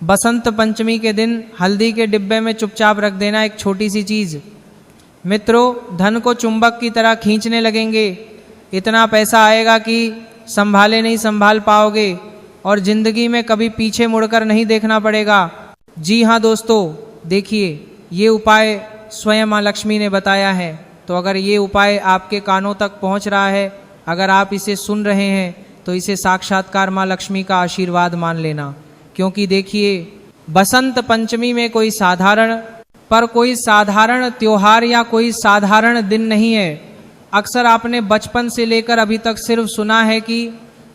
बसंत पंचमी के दिन हल्दी के डिब्बे में चुपचाप रख देना एक छोटी सी चीज़। मित्रों, धन को चुंबक की तरह खींचने लगेंगे। इतना पैसा आएगा कि संभाले नहीं संभाल पाओगे और जिंदगी में कभी पीछे मुड़कर नहीं देखना पड़ेगा। जी हाँ दोस्तों, देखिए ये उपाय स्वयं माँ लक्ष्मी ने बताया है। तो अगर ये उपाय आपके कानों तक पहुँच रहा है, अगर आप इसे सुन रहे हैं, तो इसे साक्षात्कार माँ लक्ष्मी का आशीर्वाद मान लेना। क्योंकि देखिए, बसंत पंचमी में कोई साधारण त्योहार या कोई साधारण दिन नहीं है। अक्सर आपने बचपन से लेकर अभी तक सिर्फ सुना है कि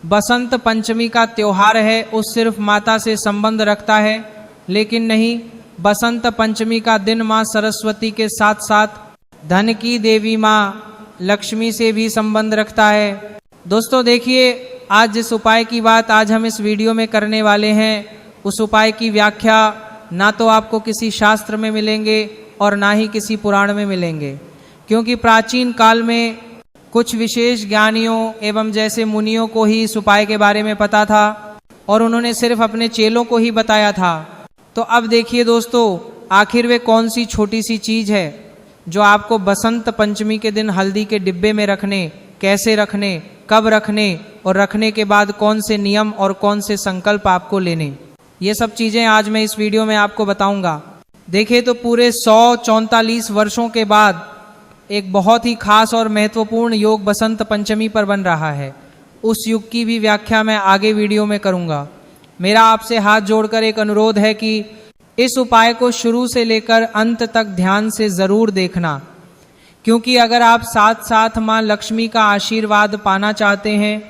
बसंत पंचमी का त्योहार है, उस सिर्फ माता से संबंध रखता है। लेकिन नहीं, बसंत पंचमी का दिन माँ सरस्वती के साथ साथ धन की देवी माँ लक्ष्मी से भी संबंध रखता है। दोस्तों देखिए, आज जिस उपाय की बात आज हम इस वीडियो में करने वाले हैं, उस उपाय की व्याख्या ना तो आपको किसी शास्त्र में मिलेंगे और ना ही किसी पुराण में मिलेंगे। क्योंकि प्राचीन काल में कुछ विशेष ज्ञानियों एवं जैसे मुनियों को ही इस उपाय के बारे में पता था और उन्होंने सिर्फ अपने चेलों को ही बताया था। तो अब देखिए दोस्तों, आखिर वे कौन सी छोटी सी चीज़ है जो आपको बसंत पंचमी के दिन हल्दी के डिब्बे में रखने, कैसे रखने, कब रखने और रखने के बाद कौन से नियम और कौन से संकल्प आपको लेने, ये सब चीज़ें आज मैं इस वीडियो में आपको बताऊंगा। देखिए, तो पूरे 144 वर्षों के बाद एक बहुत ही खास और महत्वपूर्ण योग बसंत पंचमी पर बन रहा है। उस युग की भी व्याख्या मैं आगे वीडियो में करूंगा। मेरा आपसे हाथ जोड़कर एक अनुरोध है कि इस उपाय को शुरू से लेकर अंत तक ध्यान से ज़रूर देखना। क्योंकि अगर आप साथ साथ माँ लक्ष्मी का आशीर्वाद पाना चाहते हैं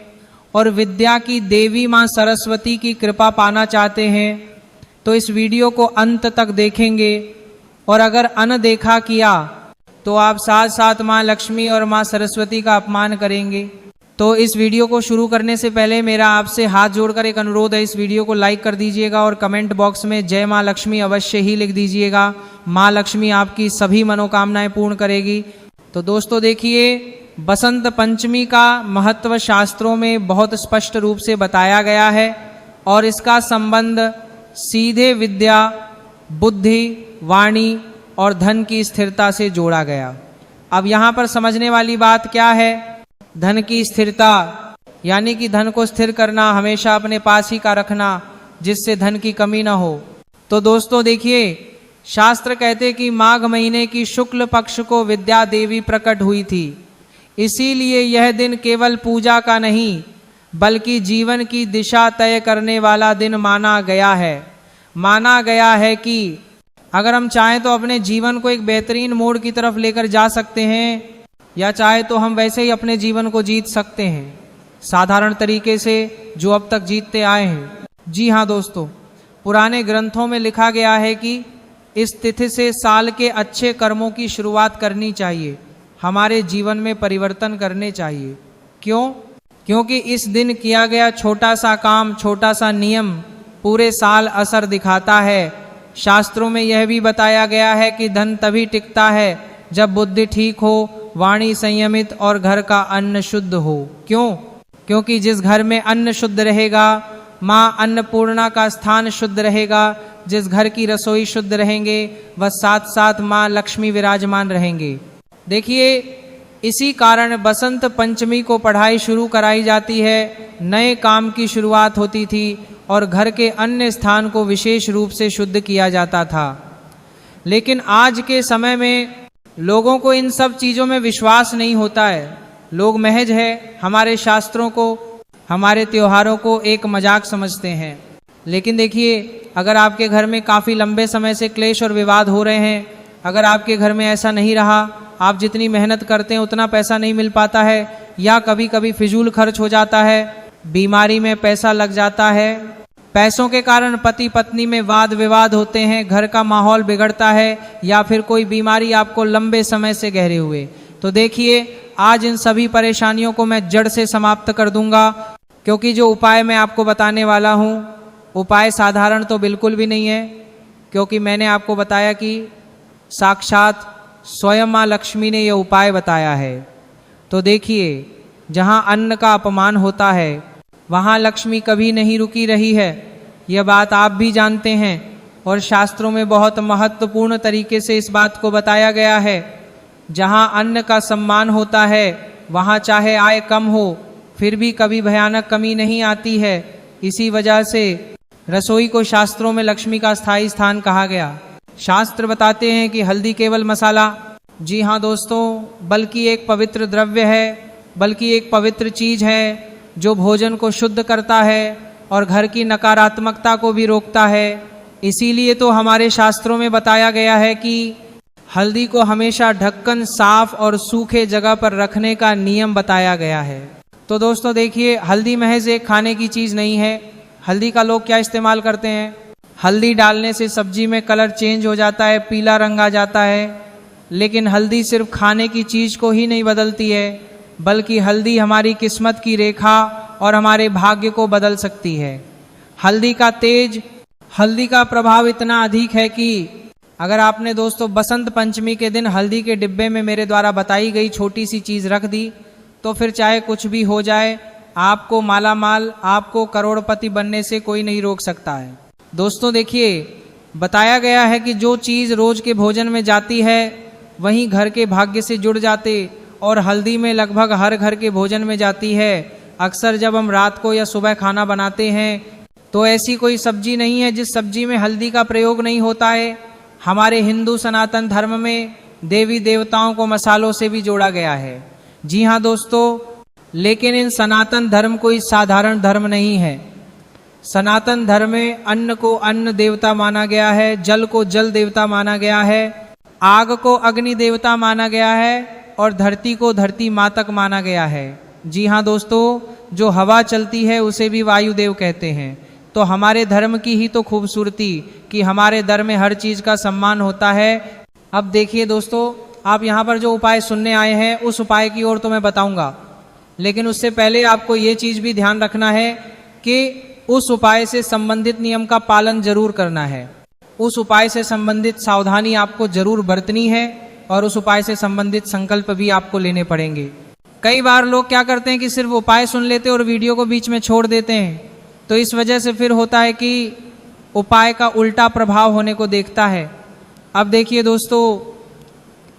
और विद्या की देवी माँ सरस्वती की कृपा पाना चाहते हैं, तो इस वीडियो को अंत तक देखेंगे। और अगर अनदेखा किया तो आप साथ साथ माँ लक्ष्मी और माँ सरस्वती का अपमान करेंगे। तो इस वीडियो को शुरू करने से पहले मेरा आपसे हाथ जोड़कर एक अनुरोध है, इस वीडियो को लाइक कर दीजिएगा और कमेंट बॉक्स में जय माँ लक्ष्मी अवश्य ही लिख दीजिएगा। माँ लक्ष्मी आपकी सभी मनोकामनाएं पूर्ण करेगी। तो दोस्तों देखिए, बसंत पंचमी का महत्व शास्त्रों में बहुत स्पष्ट रूप से बताया गया है और इसका संबंध सीधे विद्या, बुद्धि, वाणी और धन की स्थिरता से जोड़ा गया। अब यहाँ पर समझने वाली बात क्या है? धन की स्थिरता यानी कि धन को स्थिर करना, हमेशा अपने पास ही का रखना, जिससे धन की कमी ना हो। तो दोस्तों देखिए, शास्त्र कहते कि माघ महीने की शुक्ल पक्ष को विद्या देवी प्रकट हुई थी। इसीलिए यह दिन केवल पूजा का नहीं बल्कि जीवन की दिशा तय करने वाला दिन माना गया है। माना गया है कि अगर हम चाहें तो अपने जीवन को एक बेहतरीन मोड़ की तरफ लेकर जा सकते हैं, या चाहे तो हम वैसे ही अपने जीवन को जीत सकते हैं साधारण तरीके से जो अब तक जीतते आए हैं। जी हाँ दोस्तों, पुराने ग्रंथों में लिखा गया है कि इस तिथि से साल के अच्छे कर्मों की शुरुआत करनी चाहिए, हमारे जीवन में परिवर्तन करने चाहिए। क्यों? क्योंकि इस दिन किया गया छोटा सा काम, छोटा सा नियम पूरे साल असर दिखाता है। शास्त्रों में यह भी बताया गया है कि धन तभी टिकता है जब बुद्धि ठीक हो, वाणी संयमित और घर का अन्न शुद्ध हो। क्यों? क्योंकि जिस घर में अन्न शुद्ध रहेगा, माँ अन्नपूर्णा का स्थान शुद्ध रहेगा, जिस घर की रसोई शुद्ध रहेंगे, वह साथ साथ माँ लक्ष्मी विराजमान रहेंगे। देखिए, इसी कारण बसंत पंचमी को पढ़ाई शुरू कराई जाती है, नए काम की शुरुआत होती थी और घर के अन्य स्थान को विशेष रूप से शुद्ध किया जाता था। लेकिन आज के समय में लोगों को इन सब चीज़ों में विश्वास नहीं होता है। लोग महज है हमारे शास्त्रों को, हमारे त्योहारों को एक मजाक समझते हैं। लेकिन देखिए, अगर आपके घर में काफ़ी लंबे समय से क्लेश और विवाद हो रहे हैं, अगर आपके घर में ऐसा नहीं रहा, आप जितनी मेहनत करते हैं उतना पैसा नहीं मिल पाता है, या कभी कभी फिजूल खर्च हो जाता है, बीमारी में पैसा लग जाता है, पैसों के कारण पति पत्नी में वाद विवाद होते हैं, घर का माहौल बिगड़ता है, या फिर कोई बीमारी आपको लंबे समय से गहरे हुए, तो देखिए आज इन सभी परेशानियों को मैं जड़ से समाप्त कर दूंगा। क्योंकि जो उपाय मैं आपको बताने वाला हूँ, उपाय साधारण तो बिल्कुल भी नहीं है। क्योंकि मैंने आपको बताया कि साक्षात स्वयं माँ लक्ष्मी ने यह उपाय बताया है। तो देखिए, जहाँ अन्न का अपमान होता है वहाँ लक्ष्मी कभी नहीं रुकी रही है। यह बात आप भी जानते हैं और शास्त्रों में बहुत महत्वपूर्ण तरीके से इस बात को बताया गया है। जहाँ अन्न का सम्मान होता है वहाँ चाहे आय कम हो फिर भी कभी भयानक कमी नहीं आती है। इसी वजह से रसोई को शास्त्रों में लक्ष्मी का स्थायी स्थान कहा गया। शास्त्र बताते हैं कि हल्दी केवल मसाला, जी हाँ दोस्तों, बल्कि एक पवित्र द्रव्य है, बल्कि एक पवित्र चीज है जो भोजन को शुद्ध करता है और घर की नकारात्मकता को भी रोकता है। इसीलिए तो हमारे शास्त्रों में बताया गया है कि हल्दी को हमेशा ढक्कन साफ और सूखे जगह पर रखने का नियम बताया गया है। तो दोस्तों देखिए, हल्दी महज एक खाने की चीज़ नहीं है। हल्दी का लोग क्या इस्तेमाल करते हैं? हल्दी डालने से सब्जी में कलर चेंज हो जाता है, पीला रंग आ जाता है। लेकिन हल्दी सिर्फ खाने की चीज़ को ही नहीं बदलती है, बल्कि हल्दी हमारी किस्मत की रेखा और हमारे भाग्य को बदल सकती है। हल्दी का प्रभाव इतना अधिक है कि अगर आपने दोस्तों बसंत पंचमी के दिन हल्दी के डिब्बे में मेरे द्वारा बताई गई छोटी सी चीज़ रख दी तो फिर चाहे कुछ भी हो जाए, आपको मालामाल, आपको करोड़पति बनने से कोई नहीं रोक सकता है। दोस्तों देखिए, बताया गया है कि जो चीज़ रोज के भोजन में जाती है वहीं घर के भाग्य से जुड़ जाते, और हल्दी में लगभग हर घर के भोजन में जाती है। अक्सर जब हम रात को या सुबह खाना बनाते हैं तो ऐसी कोई सब्जी नहीं है जिस सब्जी में हल्दी का प्रयोग नहीं होता है। हमारे हिंदू सनातन धर्म में देवी देवताओं को मसालों से भी जोड़ा गया है। जी हाँ दोस्तों, लेकिन इन सनातन धर्म कोई साधारण धर्म नहीं है। सनातन धर्म में अन्न को अन्न देवता माना गया है, जल को जल देवता माना गया है, आग को अग्नि देवता माना गया है और धरती को धरती मातक माना गया है। जी हाँ दोस्तों, जो हवा चलती है उसे भी वायुदेव कहते हैं। तो हमारे धर्म की ही तो खूबसूरती कि हमारे धर्म में हर चीज़ का सम्मान होता है। अब देखिए दोस्तों, आप यहाँ पर जो उपाय सुनने आए हैं उस उपाय की ओर तो मैं बताऊंगा, लेकिन उससे पहले आपको ये चीज़ भी ध्यान रखना है कि उस उपाय से संबंधित नियम का पालन जरूर करना है। उस उपाय से संबंधित सावधानी आपको जरूर बरतनी है और उस उपाय से संबंधित संकल्प भी आपको लेने पड़ेंगे। कई बार लोग क्या करते हैं कि सिर्फ उपाय सुन लेते और वीडियो को बीच में छोड़ देते हैं, तो इस वजह से फिर होता है कि उपाय का उल्टा प्रभाव होने को देखता है। अब देखिए दोस्तों,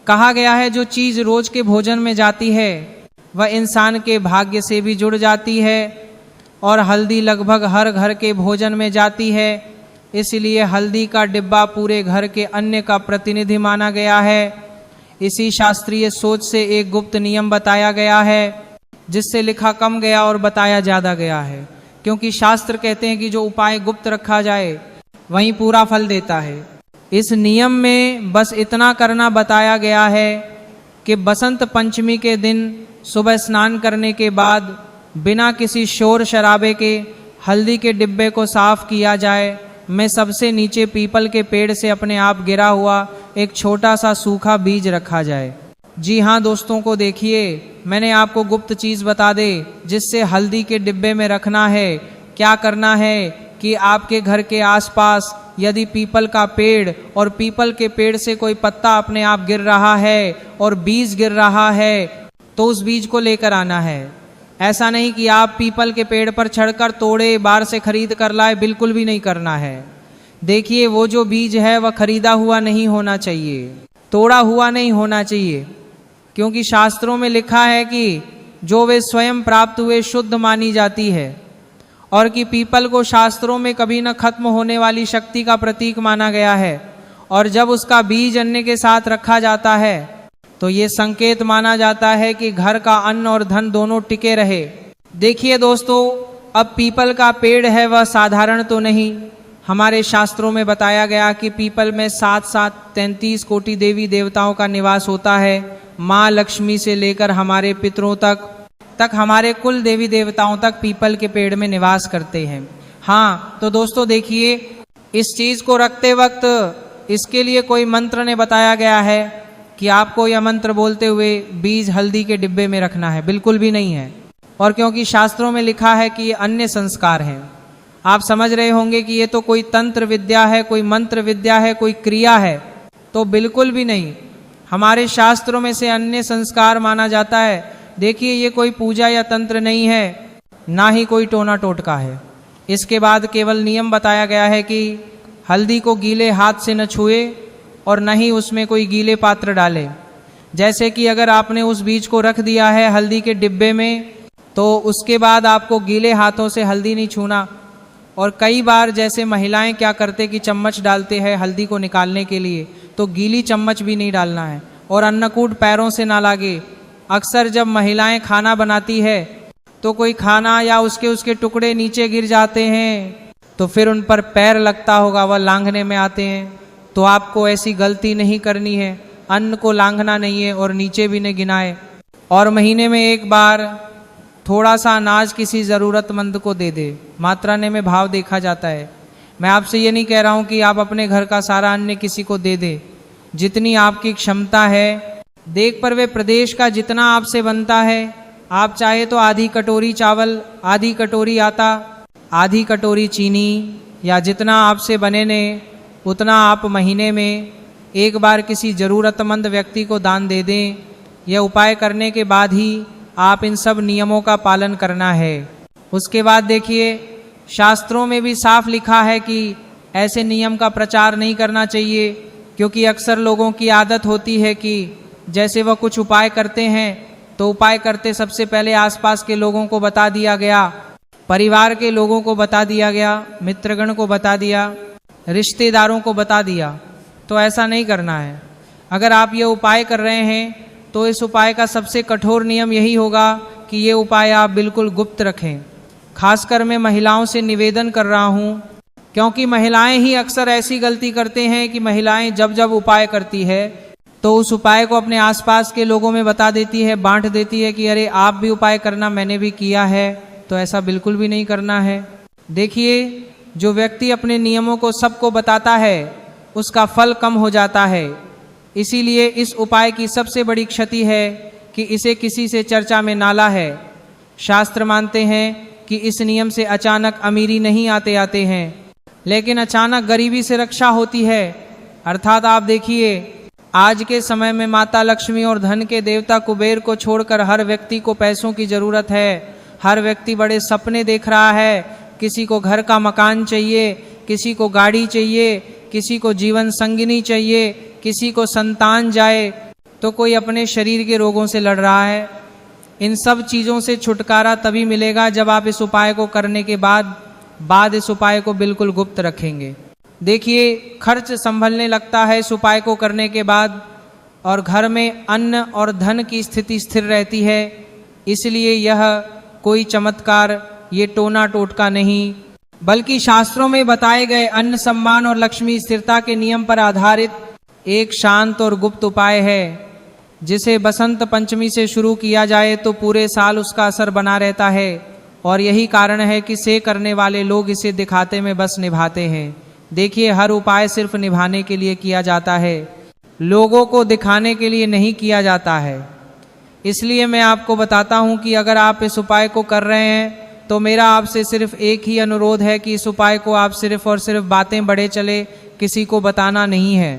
कहा गया है जो चीज़ रोज के भोजन में जाती है वह इंसान के भाग्य से भी जुड़ जाती है, और हल्दी लगभग हर घर के भोजन में जाती है। इसलिए हल्दी का डिब्बा पूरे घर के अन्न का प्रतिनिधि माना गया है। इसी शास्त्रीय सोच से एक गुप्त नियम बताया गया है जिससे लिखा कम गया और बताया ज़्यादा गया है, क्योंकि शास्त्र कहते हैं कि जो उपाय गुप्त रखा जाए वहीं पूरा फल देता है। इस नियम में बस इतना करना बताया गया है कि बसंत पंचमी के दिन सुबह स्नान करने के बाद बिना किसी शोर शराबे के हल्दी के डिब्बे को साफ किया जाए। में सबसे नीचे पीपल के पेड़ से अपने आप गिरा हुआ एक छोटा सा सूखा बीज रखा जाए। जी हाँ दोस्तों को देखिए, मैंने आपको गुप्त चीज़ बता दे जिससे हल्दी के डिब्बे में रखना है। क्या करना है कि आपके घर के आसपास यदि पीपल का पेड़ और पीपल के पेड़ से कोई पत्ता अपने आप गिर रहा है और बीज गिर रहा है तो उस बीज को लेकर आना है। ऐसा नहीं कि आप पीपल के पेड़ पर चढ़कर तोड़े बाहर से खरीद कर लाए, बिल्कुल भी नहीं करना है। देखिए, वो जो बीज है वह खरीदा हुआ नहीं होना चाहिए, तोड़ा हुआ नहीं होना चाहिए, क्योंकि शास्त्रों में लिखा है कि जो वे स्वयं प्राप्त हुए शुद्ध मानी जाती है, और कि पीपल को शास्त्रों में कभी न खत्म होने वाली शक्ति का प्रतीक माना गया है। और जब उसका बीज अन्न के साथ रखा जाता है तो ये संकेत माना जाता है कि घर का अन्न और धन दोनों टिके रहे। देखिए दोस्तों, अब पीपल का पेड़ है वह साधारण तो नहीं। हमारे शास्त्रों में बताया गया कि पीपल में 7-7-33 कोटि देवी देवताओं का निवास होता है। माँ लक्ष्मी से लेकर हमारे पितरों तक हमारे कुल देवी देवताओं तक पीपल के पेड़ में निवास करते हैं। हाँ, तो दोस्तों देखिए, इस चीज़ को रखते वक्त इसके लिए कोई मंत्र ने बताया गया है कि आपको यह मंत्र बोलते हुए बीज हल्दी के डिब्बे में रखना है, बिल्कुल भी नहीं है। और क्योंकि शास्त्रों में लिखा है कि ये अन्य संस्कार हैं, आप समझ रहे होंगे कि ये तो कोई तंत्र विद्या है, कोई मंत्र विद्या है, कोई क्रिया है, तो बिल्कुल भी नहीं। हमारे शास्त्रों में से अन्य संस्कार माना जाता है। देखिए, ये कोई पूजा या तंत्र नहीं है, ना ही कोई टोना टोटका है। इसके बाद केवल नियम बताया गया है कि हल्दी को गीले हाथ से न छुए और न ही उसमें कोई गीले पात्र डाले। जैसे कि अगर आपने उस बीज को रख दिया है हल्दी के डिब्बे में, तो उसके बाद आपको गीले हाथों से हल्दी नहीं छूना। और कई बार जैसे महिलाएं क्या करते कि चम्मच डालते हैं हल्दी को निकालने के लिए, तो गीली चम्मच भी नहीं डालना है। और अन्नकूट पैरों से ना लागे। अक्सर जब महिलाएं खाना बनाती है तो कोई खाना या उसके टुकड़े नीचे गिर जाते हैं, तो फिर उन पर पैर लगता होगा, वह लांघने में आते हैं। तो आपको ऐसी गलती नहीं करनी है, अन्न को लांघना नहीं है और नीचे भी नहीं गिनाए। और महीने में एक बार थोड़ा सा अनाज किसी ज़रूरतमंद को दे दे, मात्राने में भाव देखा जाता है। मैं आपसे ये नहीं कह रहा हूँ कि आप अपने घर का सारा अन्न किसी को दे दे, जितनी आपकी क्षमता है। देख पर वे प्रदेश का जितना आपसे बनता है, आप चाहे तो आधी कटोरी चावल, आधी कटोरी आटा, आधी कटोरी चीनी, या जितना आपसे बने ने उतना आप महीने में एक बार किसी ज़रूरतमंद व्यक्ति को दान दे दें। यह उपाय करने के बाद ही आप इन सब नियमों का पालन करना है। उसके बाद देखिए, शास्त्रों में भी साफ लिखा है कि ऐसे नियम का प्रचार नहीं करना चाहिए, क्योंकि अक्सर लोगों की आदत होती है कि जैसे वह कुछ उपाय करते हैं तो उपाय करते सबसे पहले आसपास के लोगों को बता दिया गया, परिवार के लोगों को बता दिया गया, मित्रगण को बता दिया, रिश्तेदारों को बता दिया। तो ऐसा नहीं करना है। अगर आप ये उपाय कर रहे हैं तो इस उपाय का सबसे कठोर नियम यही होगा कि ये उपाय आप बिल्कुल गुप्त रखें। खासकर मैं महिलाओं से निवेदन कर रहा हूँ, क्योंकि महिलाएं ही अक्सर ऐसी गलती करते हैं कि महिलाएं जब जब उपाय करती है तो उस उपाय को अपने आसपास के लोगों में बता देती है, बांट देती है कि अरे आप भी उपाय करना, मैंने भी किया है। तो ऐसा बिल्कुल भी नहीं करना है। देखिए, जो व्यक्ति अपने नियमों को सबको बताता है उसका फल कम हो जाता है। इसीलिए इस उपाय की सबसे बड़ी क्षति है कि इसे किसी से चर्चा में ना ला है। शास्त्र मानते हैं कि इस नियम से अचानक अमीरी नहीं आते हैं, लेकिन अचानक गरीबी से रक्षा होती है। अर्थात आप देखिए, आज के समय में माता लक्ष्मी और धन के देवता कुबेर को छोड़कर हर व्यक्ति को पैसों की ज़रूरत है। हर व्यक्ति बड़े सपने देख रहा है। किसी को घर का मकान चाहिए, किसी को गाड़ी चाहिए, किसी को जीवन संगिनी चाहिए, किसी को संतान जाए, तो कोई अपने शरीर के रोगों से लड़ रहा है। इन सब चीज़ों से छुटकारा तभी मिलेगा जब आप इस उपाय को करने के बाद इस उपाय को बिल्कुल गुप्त रखेंगे। देखिए, खर्च संभलने लगता है इस उपाय को करने के बाद, और घर में अन्न और धन की स्थिति स्थिर रहती है। इसलिए यह कोई चमत्कार, ये टोना टोटका नहीं, बल्कि शास्त्रों में बताए गए अन्न सम्मान और लक्ष्मी स्थिरता के नियम पर आधारित एक शांत और गुप्त उपाय है, जिसे बसंत पंचमी से शुरू किया जाए तो पूरे साल उसका असर बना रहता है। और यही कारण है कि से करने वाले लोग इसे दिखाते में बस निभाते हैं। देखिए, हर उपाय सिर्फ निभाने के लिए किया जाता है, लोगों को दिखाने के लिए नहीं किया जाता है। इसलिए मैं आपको बताता हूँ कि अगर आप इस उपाय को कर रहे हैं तो मेरा आपसे सिर्फ एक ही अनुरोध है कि इस उपाय को आप सिर्फ और सिर्फ बातें बढ़े चले, किसी को बताना नहीं है।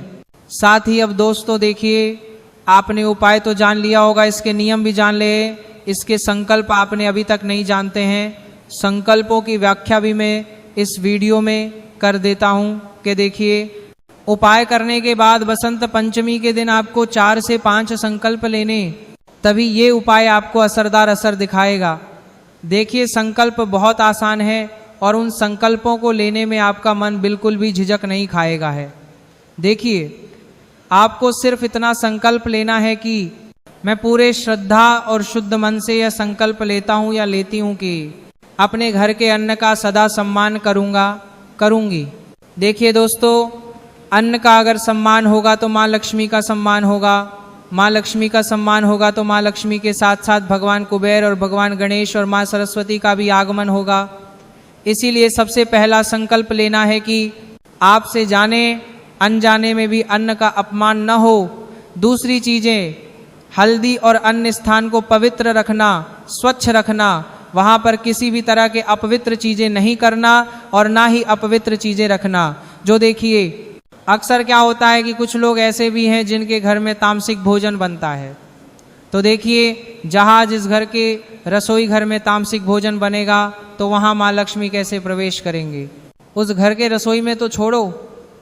साथ ही अब दोस्तों देखिए, आपने उपाय तो जान लिया होगा, इसके नियम भी जान ले। इसके संकल्प आपने अभी तक नहीं जानते हैं। संकल्पों की व्याख्या भी मैं इस वीडियो में कर देता हूँ कि देखिए, उपाय करने के बाद बसंत पंचमी के दिन आपको 4 से 5 संकल्प लेने, तभी ये उपाय आपको असरदार असर दिखाएगा। देखिए, संकल्प बहुत आसान है और उन संकल्पों को लेने में आपका मन बिल्कुल भी झिझक नहीं खाएगा है। देखिए, आपको सिर्फ इतना संकल्प लेना है कि मैं पूरे श्रद्धा और शुद्ध मन से यह संकल्प लेता हूँ या लेती हूँ कि अपने घर के अन्न का सदा सम्मान करूँगी। देखिए दोस्तों, अन्न का अगर सम्मान होगा तो माँ लक्ष्मी का सम्मान होगा, माँ लक्ष्मी का सम्मान होगा तो माँ लक्ष्मी के साथ साथ भगवान कुबेर और भगवान गणेश और माँ सरस्वती का भी आगमन होगा। इसीलिए सबसे पहला संकल्प लेना है कि आपसे जाने अनजाने में भी अन्न का अपमान न हो। दूसरी चीज़ें, हल्दी और अन्य स्थान को पवित्र रखना, स्वच्छ रखना, वहाँ पर किसी भी तरह के अपवित्र चीज़ें नहीं करना और ना ही अपवित्र चीज़ें रखना। जो देखिए, अक्सर क्या होता है कि कुछ लोग ऐसे भी हैं जिनके घर में तामसिक भोजन बनता है। तो देखिए, जहाँ जिस घर के रसोई घर में तामसिक भोजन बनेगा तो वहाँ माँ लक्ष्मी कैसे प्रवेश करेंगे। उस घर के रसोई में तो छोड़ो,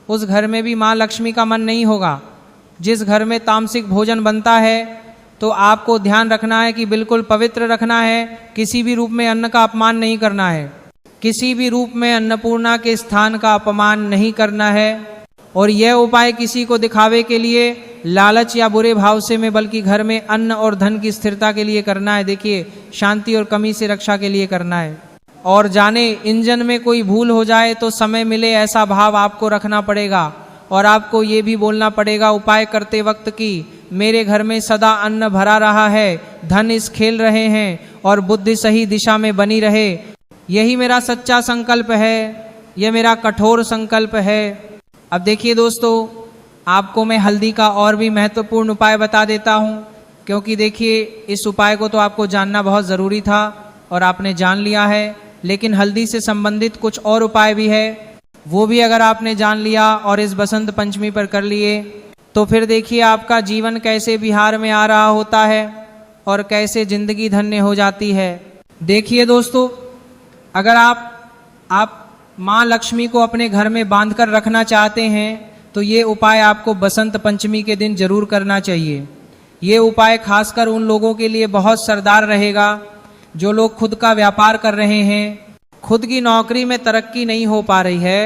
उस घर में भी माँ लक्ष्मी का मन नहीं होगा। जिस घर में तामसिक भोजन बनता है तो आपको ध्यान रखना है कि बिल्कुल पवित्र रखना है, किसी भी रूप में अन्न का अपमान नहीं करना है, किसी भी रूप में अन्नपूर्णा के स्थान का अपमान नहीं करना है। और यह उपाय किसी को दिखावे के लिए, लालच या बुरे भाव से में, बल्कि घर में अन्न और धन की स्थिरता के लिए करना है। देखिए, शांति और कमी से रक्षा के लिए करना है। और जाने इंजन में कोई भूल हो जाए तो समय मिले ऐसा भाव आपको रखना पड़ेगा। और आपको ये भी बोलना पड़ेगा उपाय करते वक्त कि मेरे घर में सदा अन्न भरा रहा है, धन इस खेल रहे हैं और बुद्धि सही दिशा में बनी रहे। यही मेरा सच्चा संकल्प है, यह मेरा कठोर संकल्प है। अब देखिए दोस्तों, आपको मैं हल्दी का और भी महत्वपूर्ण उपाय बता देता हूँ, क्योंकि देखिए इस उपाय को तो आपको जानना बहुत ज़रूरी था और आपने जान लिया है। लेकिन हल्दी से संबंधित कुछ और उपाय भी है, वो भी अगर आपने जान लिया और इस बसंत पंचमी पर कर लिए तो फिर देखिए आपका जीवन कैसे बिहार में आ रहा होता है और कैसे जिंदगी धन्य हो जाती है। देखिए दोस्तों, अगर आप माँ लक्ष्मी को अपने घर में बांध कर रखना चाहते हैं तो ये उपाय आपको बसंत पंचमी के दिन जरूर करना चाहिए। ये उपाय खासकर उन लोगों के लिए बहुत सरदार रहेगा जो लोग खुद का व्यापार कर रहे हैं, खुद की नौकरी में तरक्की नहीं हो पा रही है,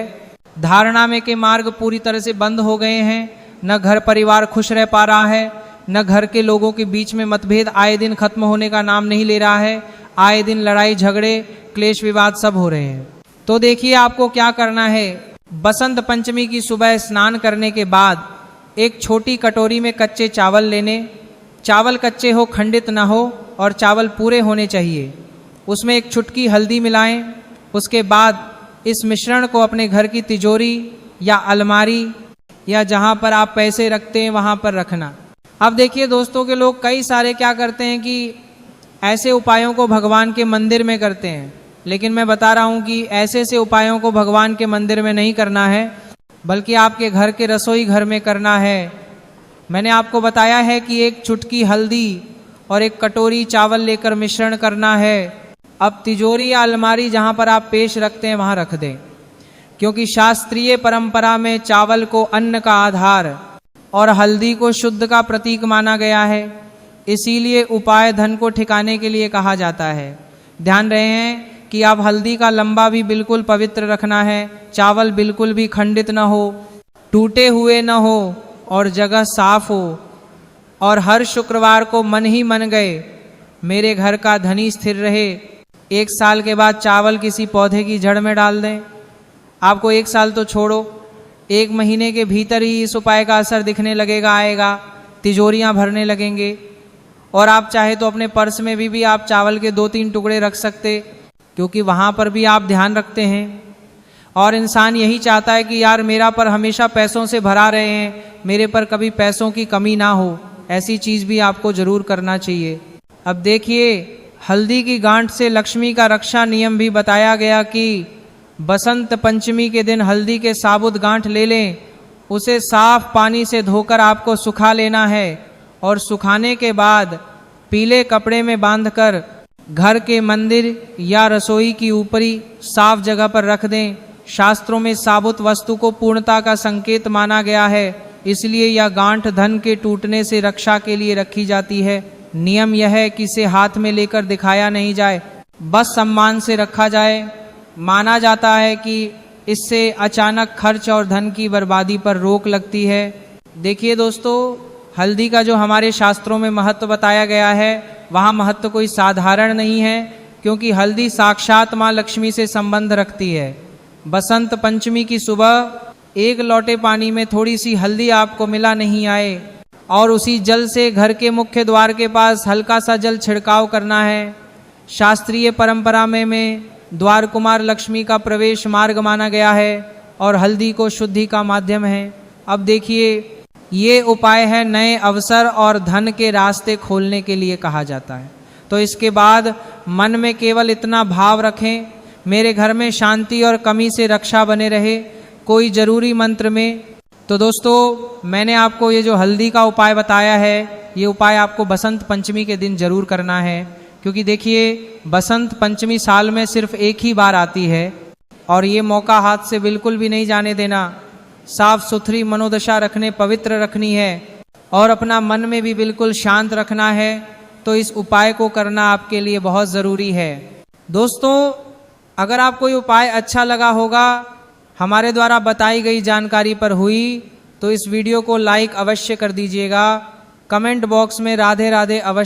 धारणा में के मार्ग पूरी तरह से बंद हो गए हैं, न घर परिवार खुश रह पा रहा है, न घर के लोगों के बीच में मतभेद आए दिन खत्म होने का नाम नहीं ले रहा है, आए दिन लड़ाई झगड़े क्लेश विवाद सब हो रहे हैं। तो देखिए आपको क्या करना है। बसंत पंचमी की सुबह स्नान करने के बाद एक छोटी कटोरी में कच्चे चावल लेने, चावल कच्चे हो, खंडित ना हो और चावल पूरे होने चाहिए। उसमें एक चुटकी हल्दी मिलाएं। उसके बाद इस मिश्रण को अपने घर की तिजोरी या अलमारी या जहाँ पर आप पैसे रखते हैं वहाँ पर रखना। अब देखिए दोस्तों के लोग कई सारे क्या करते हैं कि ऐसे उपायों को भगवान के मंदिर में करते हैं, लेकिन मैं बता रहा हूँ कि ऐसे से उपायों को भगवान के मंदिर में नहीं करना है, बल्कि आपके घर के रसोई घर में करना है। मैंने आपको बताया है कि एक चुटकी हल्दी और एक कटोरी चावल लेकर मिश्रण करना है। अब तिजोरी या अलमारी जहाँ पर आप पेश रखते हैं वहाँ रख दें, क्योंकि शास्त्रीय परंपरा में चावल को अन्न का आधार और हल्दी को शुद्ध का प्रतीक माना गया है। इसीलिए उपाय धन को ठिकाने के लिए कहा जाता है। ध्यान रहे हैं कि आप हल्दी का लंबा भी बिल्कुल पवित्र रखना है, चावल बिल्कुल भी खंडित न हो, टूटे हुए न हो और जगह साफ हो। और हर शुक्रवार को मन ही मन गए मेरे घर का धनी स्थिर रहे। 1 साल के बाद चावल किसी पौधे की जड़ में डाल दें। आपको 1 साल तो छोड़ो, 1 महीने के भीतर ही इस उपाय का असर दिखने लगेगा, आएगा, तिजोरियां भरने लगेंगे। और आप चाहे तो अपने पर्स में भी आप चावल के 2-3 टुकड़े रख सकते, क्योंकि वहाँ पर भी आप ध्यान रखते हैं। और इंसान यही चाहता है कि यार मेरा पर हमेशा पैसों से भरा रहे हैं, मेरे पर कभी पैसों की कमी ना हो। ऐसी चीज़ भी आपको जरूर करना चाहिए। अब देखिए, हल्दी की गांठ से लक्ष्मी का रक्षा नियम भी बताया गया कि बसंत पंचमी के दिन हल्दी के साबुत गांठ ले लें, उसे साफ पानी से धोकर आपको सुखा लेना है और सुखाने के बाद पीले कपड़े में बांधकर घर के मंदिर या रसोई की ऊपरी साफ जगह पर रख दें। शास्त्रों में साबुत वस्तु को पूर्णता का संकेत माना गया है, इसलिए यह गांठ धन के टूटने से रक्षा के लिए रखी जाती है। नियम यह है कि इसे हाथ में लेकर दिखाया नहीं जाए, बस सम्मान से रखा जाए। माना जाता है कि इससे अचानक खर्च और धन की बर्बादी पर रोक लगती है। देखिए दोस्तों, हल्दी का जो हमारे शास्त्रों में महत्व बताया गया है, वहाँ महत्व कोई साधारण नहीं है, क्योंकि हल्दी साक्षात माँ लक्ष्मी से संबंध रखती है। बसंत पंचमी की सुबह 1 लोटे पानी में थोड़ी सी हल्दी आपको मिला नहीं आए और उसी जल से घर के मुख्य द्वार के पास हल्का सा जल छिड़काव करना है। शास्त्रीय परंपरा में द्वार कुमार लक्ष्मी का प्रवेश मार्ग माना गया है और हल्दी को शुद्धि का माध्यम है। अब देखिए, ये उपाय है नए अवसर और धन के रास्ते खोलने के लिए कहा जाता है। तो इसके बाद मन में केवल इतना भाव रखें, मेरे घर में शांति और कमी से रक्षा बने रहे, कोई जरूरी मंत्र में। तो दोस्तों, मैंने आपको ये जो हल्दी का उपाय बताया है, ये उपाय आपको बसंत पंचमी के दिन जरूर करना है, क्योंकि देखिए बसंत पंचमी साल में सिर्फ एक ही बार आती है और ये मौका हाथ से बिल्कुल भी नहीं जाने देना। साफ सुथरी मनोदशा रखने, पवित्र रखनी है और अपना मन में भी बिल्कुल शांत रखना है। तो इस उपाय को करना आपके लिए बहुत ज़रूरी है। दोस्तों, अगर आपको ये उपाय अच्छा लगा होगा, हमारे द्वारा बताई गई जानकारी पर हुई, तो इस वीडियो को लाइक अवश्य कर दीजिएगा। कमेंट बॉक्स में राधे राधे अवश्य